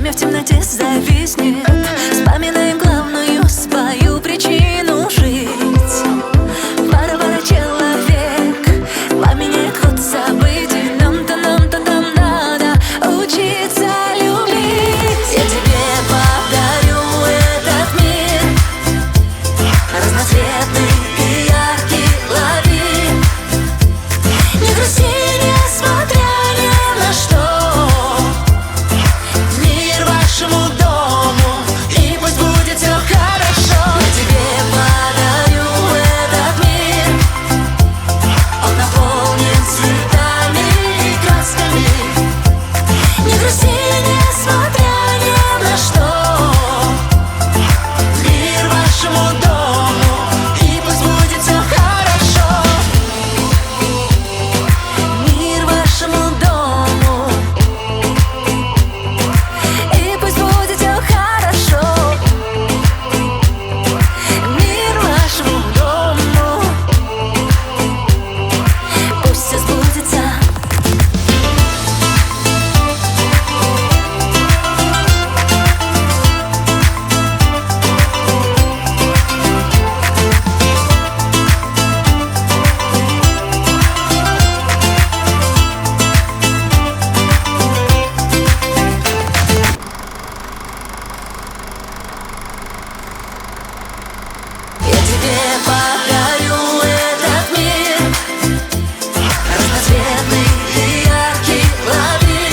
время в темноте зависнет. Вспоминаем главную свою причину жить. Пара человек поменяет ход событий. Нам-то там надо учиться любить. Я тебе подарю этот мир, разноцветный и яркий, лови. Не грусти, несмотря ни на что. Мир вашему дому, и пусть будет все хорошо. Я тебе подарю этот мир, он наполнен цветами и красками. Не грусти, несмотря ни на что. Мир вашему дому, и пусть будет все хорошо. Мир вашему дому, и пусть будет все хорошо. Мир вашему дому, пусть все сбудется. Я тебе подарю этот мир, разноцветный и яркий, лови.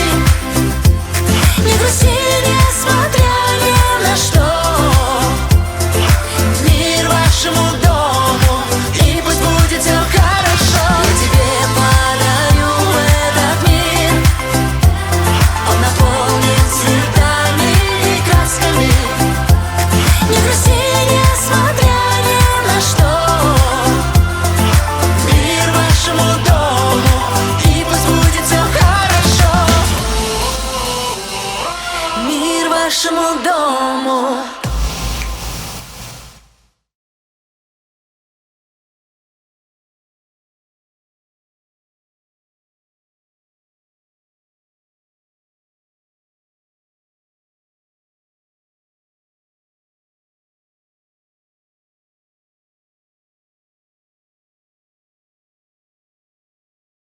Не грусти, несмотря ни на что. Мир вашему дому, и пусть будет все хорошо. Я тебе подарю этот мир, он наполнен цветами и красками. Не грусти, несмотря ни на что. Мир вашему дому, и пусть будет все хорошо. Мир вашему дому.